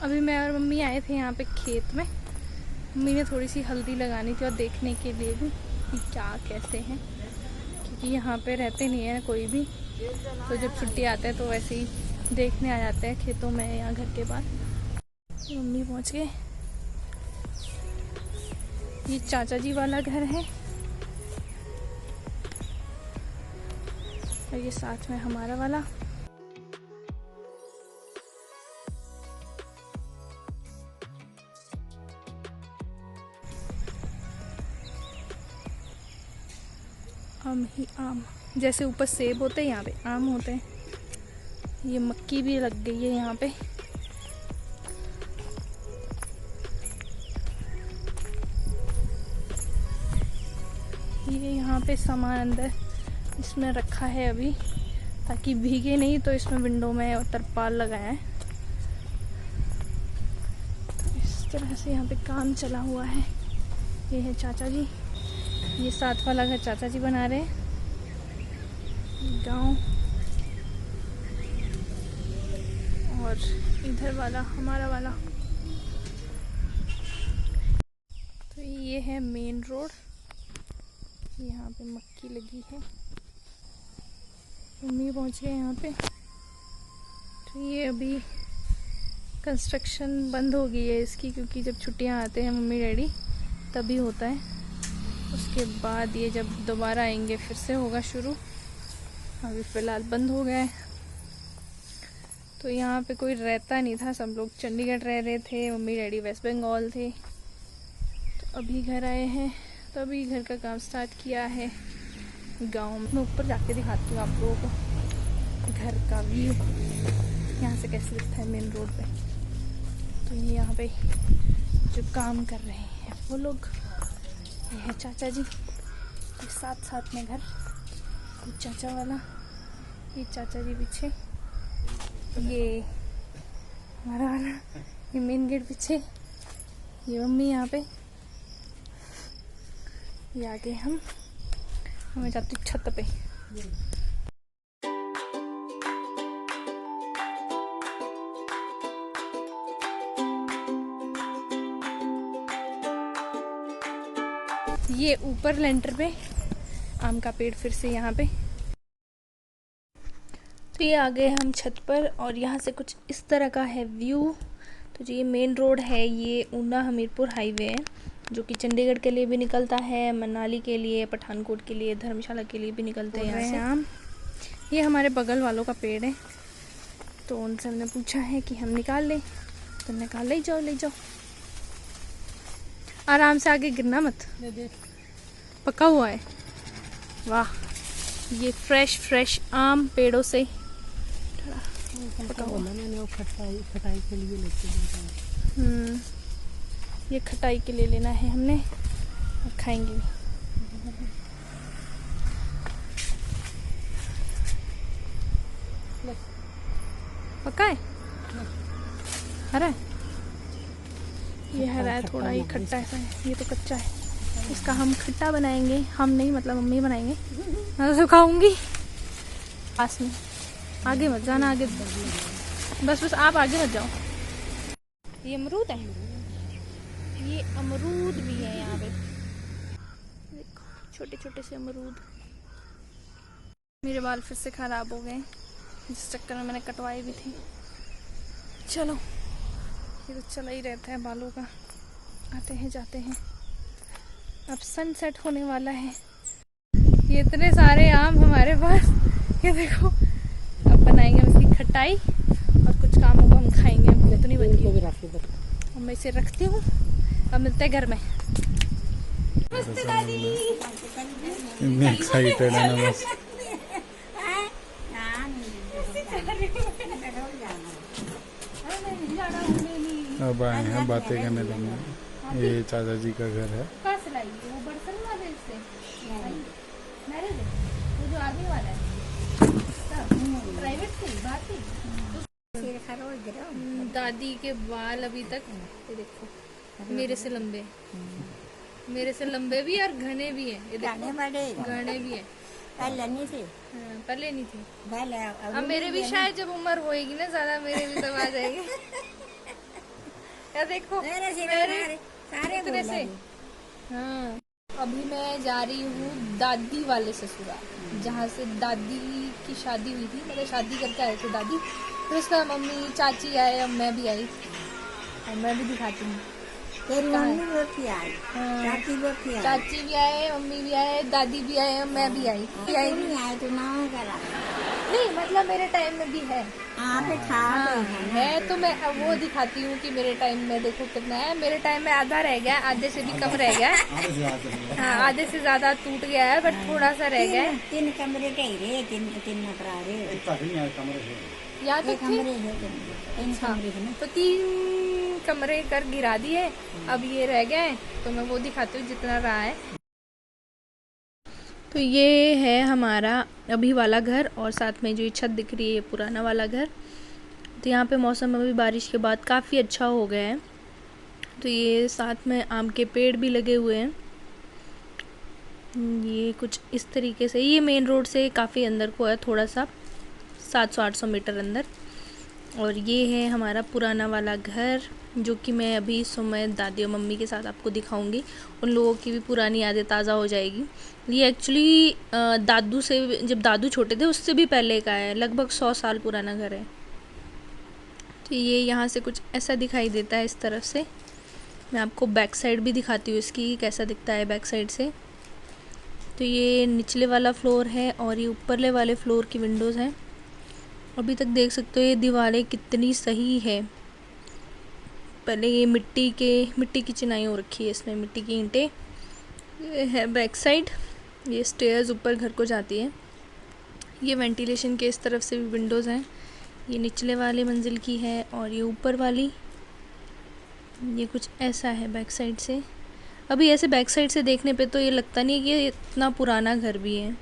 अभी मैं और मम्मी आए थे यहाँ पे खेत में। मम्मी ने थोड़ी सी हल्दी लगानी थी और देखने के लिए भी कि क्या कैसे हैं, क्योंकि यहाँ पे रहते नहीं है कोई भी, तो जब छुट्टी आते हैं तो वैसे ही देखने आ जाते हैं खेतों में या घर के पास। मम्मी पहुँच गए। ये चाचा जी वाला घर है और ये साथ में हमारा वाला। आम ही आम, जैसे ऊपर सेब होते हैं यहाँ पे आम होते हैं। ये मक्की भी लग गई है यहाँ पे। ये यहाँ पे सामान अंदर इसमें रखा है अभी, ताकि भीगे नहीं, तो इसमें विंडो में और तरपाल लगाया है। तो इस तरह से यहाँ पे काम चला हुआ है। ये है चाचा जी, ये साथ वाला घर चाचा जी बना रहे हैं। गांव और इधर वाला हमारा वाला। तो ये है मेन रोड, यहाँ पे मक्की लगी है। मम्मी पहुँच गए यहाँ पे। तो ये अभी कंस्ट्रक्शन बंद हो गई है इसकी, क्योंकि जब छुट्टियाँ आते हैं मम्मी डैडी तभी होता है। उसके बाद ये जब दोबारा आएंगे फिर से होगा शुरू। अभी फ़िलहाल बंद हो गया है। तो यहाँ पे कोई रहता नहीं था, सब लोग चंडीगढ़ रह रहे थे, मम्मी डैडी वेस्ट बंगाल थे। तो अभी घर आए हैं, तो अभी घर का काम स्टार्ट किया है गांव में। मैं ऊपर जाके दिखाती हूँ आप लोगों को घर का व्यू, यहाँ से कैसे दिखता है मेन रोड पे। तो ये यहाँ पे जो काम कर रहे हैं वो लोग, ये है चाचा जी, ये साथ साथ में घर, ये चाचा वाला, ये चाचा जी पीछे, ये हमारा वाला, ये मेन गेट पीछे, ये मम्मी यहाँ पे, ये आगे हमें जाती छत पे। ये ऊपर लेंटर पे आम का पेड़ फिर से यहाँ पे। तो ये आ गए हम छत पर और यहाँ से कुछ इस तरह का है व्यू। तो जो ये मेन रोड है ये ऊना हमीरपुर हाईवे है, जो कि चंडीगढ़ के लिए भी निकलता है, मनाली के लिए, पठानकोट के लिए, धर्मशाला के लिए भी निकलते हैं यहाँ से आम। ये हमारे बगल वालों का पेड़ है, तो उनसे हमने पूछा है कि हम निकाल लें, तो निकाल ले जाओ, ले जाओ, आराम से, आगे गिरना मत। पका हुआ है, वाह। ये फ्रेश आम पेड़ों से पका हुआ। मैंने वो खटाई के लिए लेके ये खटाई के लिए लेना है हमने और खाएंगे भी। पका है, हरा है, ये हरा है, थोड़ा ही खट्टा है, ये तो कच्चा है। इसका हम खट्टा बनाएंगे, हम नहीं मतलब मम्मी बनाएंगे, मैं तो खाऊंगी। पास में आगे मत जाना, आगे बस आप आगे मत जाओ। ये अमरूद है, ये अमरूद भी है यहाँ पे, देखो छोटे छोटे से अमरूद। मेरे बाल फिर से खराब हो गए, जिस चक्कर में मैंने कटवाए भी थे। चलो, ये तो चला ही रहता है बालों का, आते हैं जाते हैं। अब सनसेट होने वाला है। ये इतने सारे आम हमारे पास, ये देखो। अब बनाएंगे इसकी खटाई और कुछ कामों को हम खाएंगे। अब तो नहीं बन गई, अब मैं इसे रखती हूँ। अब मिलते हैं घर में। नमस्ते दादी। इतनी एक्साइटेड है ना बस। अब आए हैं बातें करने लगे। ये चाचा जी का घर है। कहाँ से लाई? वो बर्तन वाले से मैरिज है, वो जो आगे वाला है, प्राइवेट से बात थी। दादी के बाल अभी तक ये देखो मेरे से लंबे, मेरे से लंबे भी और घने भी है, ये देखो घने भी है। पहले नहीं थी, पहले नहीं थी। पहले अब मेरे भी शायद जब उम्र होएगी ना ज्यादा, मेरे भी तब आ जाएंगे। या देखो मेरे से सारे इतने से। हाँ, अभी मैं जा रही हूँ दादी वाले ससुराल, जहाँ से दादी की शादी हुई थी, मतलब शादी करके आए थे दादी, फिर उसका मम्मी चाची आए, अब मैं भी आई, और मैं भी दिखाती हूँ। तेरी कहाँ है? मम्मी भी आई, हाँ। चाची भी आई, चाची भी आए, मम्मी भी आए, दादी भी आए, अब मैं भी आई। तू नहीं आए तो ना करा। नहीं मतलब मेरे टाइम में भी है। हाँ पे था हाँ, तो है ना। है तो मैं अब वो दिखाती हूँ कि मेरे टाइम में देखो कितना है। मेरे टाइम में आधा रह गया, आधे से भी कम रह गया है। हाँ, आधे से ज्यादा टूट गया है, बट थोड़ा सा रह गया है। तीन कमरे ढेरे, तीन नपरारे, यहाँ ये तक थे। कमरे है, तीन कमरे है ना। तो 3 कमरे कर गिरा दिए, अब ये रह गए, तो मैं वो दिखाती हूँ जितना रहा है। तो ये है हमारा अभी वाला घर, और साथ में जो ये छत दिख रही है ये पुराना वाला घर। तो यहाँ पे मौसम अभी बारिश के बाद काफ़ी अच्छा हो गया है। तो ये साथ में आम के पेड़ भी लगे हुए हैं। ये कुछ इस तरीके से, ये मेन रोड से काफ़ी अंदर को है, थोड़ा सा 700-800 मीटर अंदर। और ये है हमारा पुराना वाला घर, जो कि मैं अभी सुबह दादी और मम्मी के साथ आपको दिखाऊंगी। उन लोगों की भी पुरानी यादें ताज़ा हो जाएगी। ये एक्चुअली दादू से, जब दादू छोटे थे उससे भी पहले का है, लगभग 100 साल पुराना घर है। तो ये यहाँ से कुछ ऐसा दिखाई देता है इस तरफ से। मैं आपको बैक साइड भी दिखाती हूँ इसकी, कैसा दिखता है बैक साइड से। तो ये निचले वाला फ्लोर है और ये ऊपरले वाले फ्लोर की विंडोज़ हैं। अभी तक देख सकते हो ये दीवारें कितनी सही है। पहले ये मिट्टी की चिनाई हो रखी है इसमें, मिट्टी की ईंटें। ये है बैक साइड, ये स्टेयर्स ऊपर घर को जाती है। ये वेंटिलेशन के इस तरफ से भी विंडोज़ हैं। ये निचले वाले मंजिल की है और ये ऊपर वाली, ये कुछ ऐसा है बैक साइड से। अभी ऐसे बैक साइड से देखने पे तो ये लगता नहीं कि ये इतना पुराना घर भी है।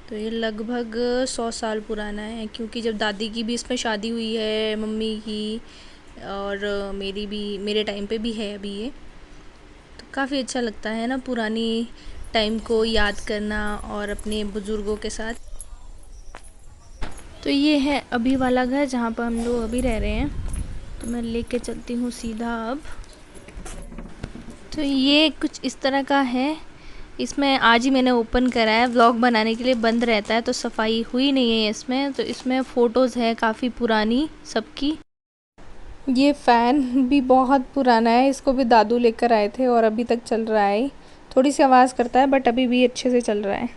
तो ये लगभग 100 साल पुराना है, क्योंकि जब दादी की भी इसमें शादी हुई है, मम्मी की, और मेरी भी, मेरे टाइम पे भी है अभी ये। तो काफ़ी अच्छा लगता है ना पुरानी टाइम को याद करना और अपने बुज़ुर्गों के साथ। तो ये है अभी वाला घर जहाँ पर हम लोग अभी रह रहे हैं। तो मैं लेके चलती हूँ सीधा अब। तो ये कुछ इस तरह का है। इसमें आज ही मैंने ओपन करा है, व्लॉग बनाने के लिए बंद रहता है तो सफाई हुई नहीं है इसमें। तो इसमें फ़ोटोज़ है काफ़ी पुरानी सबकी। ये फ़ैन भी बहुत पुराना है, इसको भी दादू लेकर आए थे और अभी तक चल रहा है। थोड़ी सी आवाज़ करता है बट अभी भी अच्छे से चल रहा है।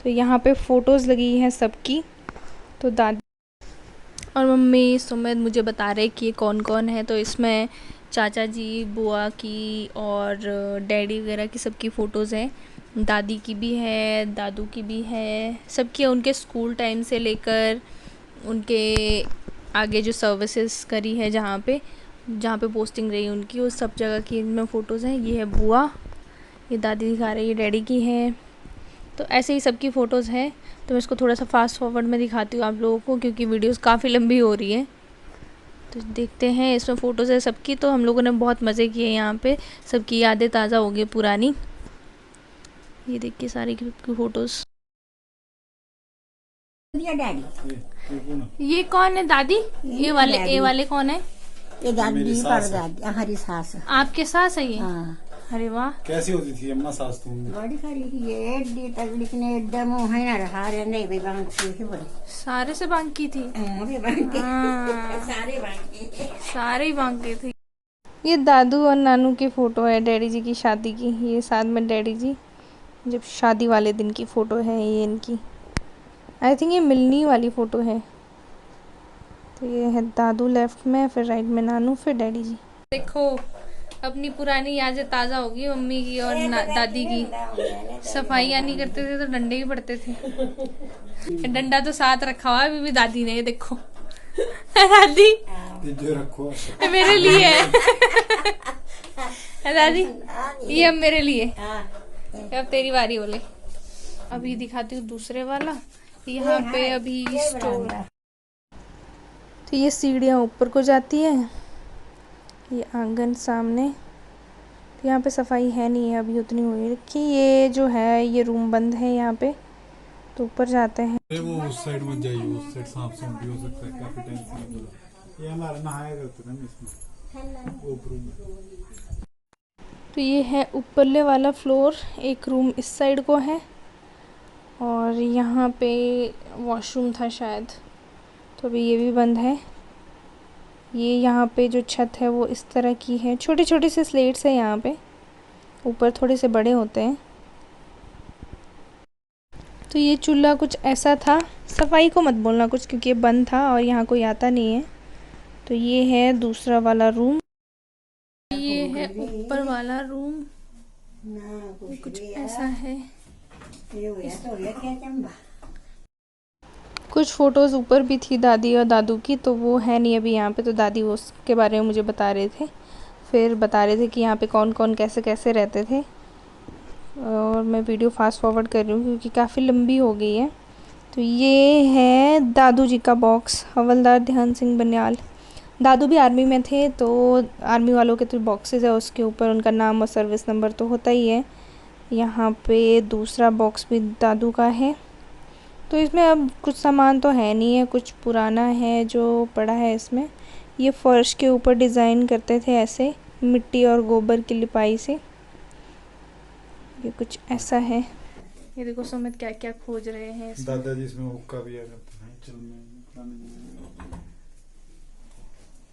तो यहाँ पे फ़ोटोज़ लगी हैं सबकी। तो दादी और मम्मी सुमित मुझे बता रहे कि ये कौन कौन है। तो इसमें चाचा जी, बुआ की और डैडी वगैरह की सबकी फ़ोटोज़ हैं। दादी की भी है, दादू की भी है, सबकी। उनके स्कूल टाइम से लेकर उनके आगे जो सर्विसेज करी है, जहाँ पे पोस्टिंग रही उनकी, उस सब जगह की इनमें फ़ोटोज़ हैं। ये है बुआ, ये दादी दिखा रही है, डैडी की है। तो ऐसे ही सबकी फ़ोटोज़ हैं। तो मैं इसको थोड़ा सा फास्ट फॉरवर्ड में दिखाती हूँ आप लोगों को, क्योंकि वीडियोस काफ़ी लंबी हो रही है। तो देखते हैं, इसमें फ़ोटोज़ है सबकी। तो हम लोगों ने बहुत मज़े किए यहाँ पे, सबकी यादें ताज़ा हो गई पुरानी। ये देखिए सारी की फ़ोटोज़। डैडी ये कौन है दादी? ये वाले ए वाले कौन है? ये दादी परदादी, हमारी सास। आपके सास है ये? हाँ। अरे वाह, कैसी होती थी अम्मा सास तुम? बड़ी खरी ये एडी तगड़ी ने एकदम है ना, रहा रे नहीं भी बांकी थी बड़ी। सारे से बांकी थी। हां भी बांकी, हाँ, सारे बांकी, सारे ही बांकी थी। ये दादू और नानू की फ़ोटो है डैडी जी की शादी की। ये साथ में डैडी जी जब शादी वाले दिन की फ़ोटो है ये इनकी। आई थिंक ये मिलनी वाली फ़ोटो है। तो ये है दादू लेफ्ट में, फिर राइट में नानू, फिर डैडी जी। देखो अपनी पुरानी यादें ताज़ा होगी मम्मी की और दादी की। सफाइयाँ नहीं करते थे तो डंडे ही पड़ते थे। डंडा तो साथ रखा हुआ है अभी भी दादी ने, ये देखो। दादी जो रखो मेरे लिए है। दादी ये अब मेरे लिए, अब तेरी बारी बोले। अभी दिखाती हूँ दूसरे वाला। यहाँ पे अभी स्टोर। तो ये सीढ़ियाँ ऊपर को जाती है, ये आंगन सामने। तो यहाँ पे सफाई है नहीं है अभी उतनी हुई रखी। ये जो है ये रूम बंद है यहाँ पे, तो ऊपर जाते हैं। वो उस साइड मत जाइए, उस साइड सांप भी हो सकता है, काफी टाइम से। ये हमारा नहाया करते थे ना इसमें। तो ये है ऊपरले वाला फ्लोर, एक रूम इस साइड को है और यहाँ पे वॉशरूम था शायद, तो अभी ये भी बंद है। ये यहाँ पे जो छत है वो इस तरह की है, छोटे छोटे से स्लेट्स है यहाँ पे, ऊपर थोड़े से बड़े होते हैं। तो ये चूल्हा कुछ ऐसा था, सफाई को मत बोलना कुछ क्योंकि ये बंद था और यहाँ कोई आता नहीं है। तो ये है दूसरा वाला रूम, ये है ऊपर वाला रूम, ये कुछ ऐसा है। कुछ फ़ोटोज़ ऊपर भी थी दादी और दादू की, तो वो है नहीं अभी यहाँ पे, तो दादी वो उसके बारे में मुझे बता रहे थे, फिर बता रहे थे कि यहाँ पे कौन कौन कैसे कैसे रहते थे। और मैं वीडियो फास्ट फॉरवर्ड कर रही हूँ क्योंकि काफ़ी लंबी हो गई है। तो ये है दादू जी का बॉक्स, हवलदार ध्यान सिंह बनियाल। दादू भी आर्मी में थे, तो आर्मी वालों के तो बॉक्सेस है, उसके ऊपर उनका नाम और सर्विस नंबर तो होता ही है। यहाँ पे दूसरा बॉक्स भी दादू का है। तो इसमें अब कुछ सामान तो है नहीं है, कुछ पुराना है जो पड़ा है इसमें। ये फर्श के ऊपर डिज़ाइन करते थे ऐसे मिट्टी और गोबर की लिपाई से। ये कुछ ऐसा है। ये देखो सुमित क्या क्या खोज रहे हैं इसमें। दादाजी इसमें हुक्का भी आ जाता है। चल में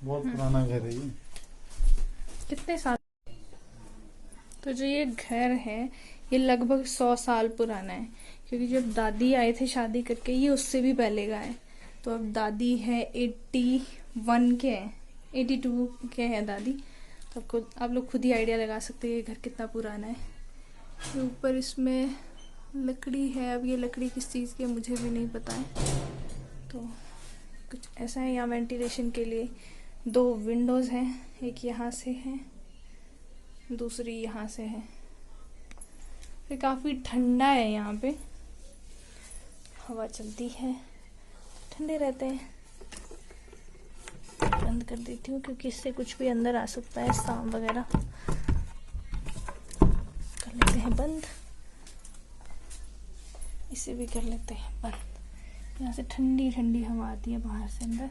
बहुत पुराना घर है ये। कितने साल। तो जो ये घर है ये लगभग 100 साल पुराना है, क्योंकि जब दादी आए थे शादी करके ये उससे भी पहले का है। तो अब दादी है 81 के हैं, 82 के हैं दादी। तो आप लोग खुद ही आइडिया लगा सकते हैं ये घर कितना पुराना है। ये ऊपर इसमें लकड़ी है, अब ये लकड़ी किस चीज़ की है मुझे भी नहीं पता है। तो कुछ ऐसा है। यहाँ वेंटिलेशन के लिए 2 विंडोज़ हैं, एक यहाँ से है दूसरी यहाँ से है। फिर काफ़ी ठंडा है यहाँ पे, हवा चलती है, ठंडे रहते हैं। बंद कर देती हूँ क्योंकि इससे कुछ भी अंदर आ सकता है, सांप वगैरह। कर लेते हैं बंद, इसे भी कर लेते हैं बंद। यहाँ से ठंडी ठंडी हवा आती है बाहर से अंदर।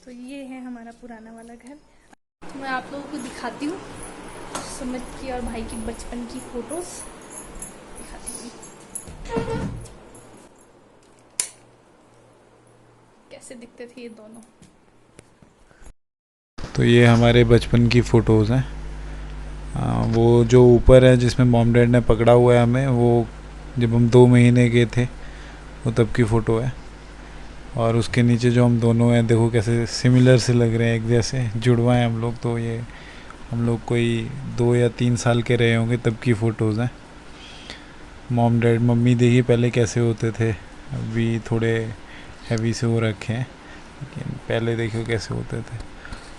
तो ये है हमारा पुराना वाला घर। मैं आप लोगों को दिखाती हूँ सुमित की और भाई की बचपन की फोटोज दिखाती हूँ कैसे दिखते थे ये दोनों। तो ये हमारे बचपन की फ़ोटोज़ हैं। वो जो ऊपर है जिसमें मॉम डैड ने पकड़ा हुआ है हमें, वो जब हम 2 महीने के थे वो तब की फ़ोटो है। और उसके नीचे जो हम दोनों हैं देखो कैसे सिमिलर से लग रहे हैं, एक जैसे जुड़वा हैं हम लोग। तो ये हम लोग कोई 2 या 3 साल के रहे होंगे तब की फ़ोटोज़ हैं। मॉम डैड मम्मी देखिए पहले कैसे होते थे, अभी थोड़े हैवी से हो रखे हैं, लेकिन पहले देखियो कैसे होते थे।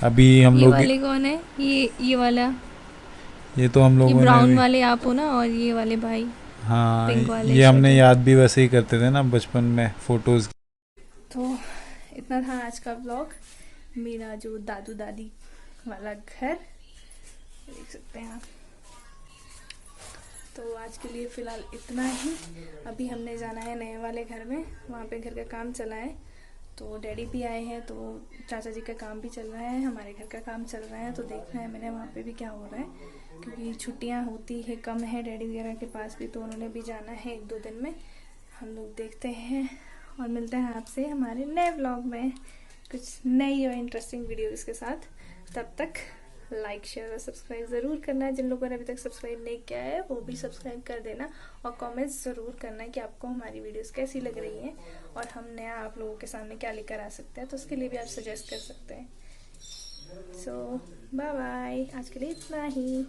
अभी हम ये लोग वाले कौन है? ये वाला, ये तो हम ये लोगों ने ब्राउन भी, वाले आप हो ना, और ये वाले भाई हाँ पिंक वाले ये हमने शर्ट। याद भी वैसे ही करते थे ना बचपन में फ़ोटोज़। तो इतना था आज का व्लॉग, मेरा जो दादू दादी वाला घर देख सकते हैं आप। तो आज के लिए फ़िलहाल इतना ही। अभी हमने जाना है नए वाले घर में, वहाँ पे घर का काम चला है। तो डैडी भी आए हैं, तो चाचा जी का काम भी चल रहा है, हमारे घर का काम चल रहा है। तो देखना है मैंने वहाँ पे भी क्या हो रहा है, क्योंकि छुट्टियाँ होती है कम है डैडी वगैरह के पास भी, तो उन्होंने भी जाना है 1-2 दिन में। हम लोग देखते हैं और मिलते हैं आपसे हमारे नए व्लॉग में कुछ नई और इंटरेस्टिंग वीडियोज़ के साथ। तब तक लाइक शेयर और सब्सक्राइब ज़रूर करना है। जिन लोगों ने अभी तक सब्सक्राइब नहीं किया है वो भी सब्सक्राइब कर देना, और कमेंट्स ज़रूर करना है कि आपको हमारी वीडियोस कैसी लग रही हैं और हम नया आप लोगों के सामने क्या लेकर आ सकते हैं, तो उसके लिए भी आप सजेस्ट कर सकते हैं। सो बाय बाय, आज के लिए इतना ही।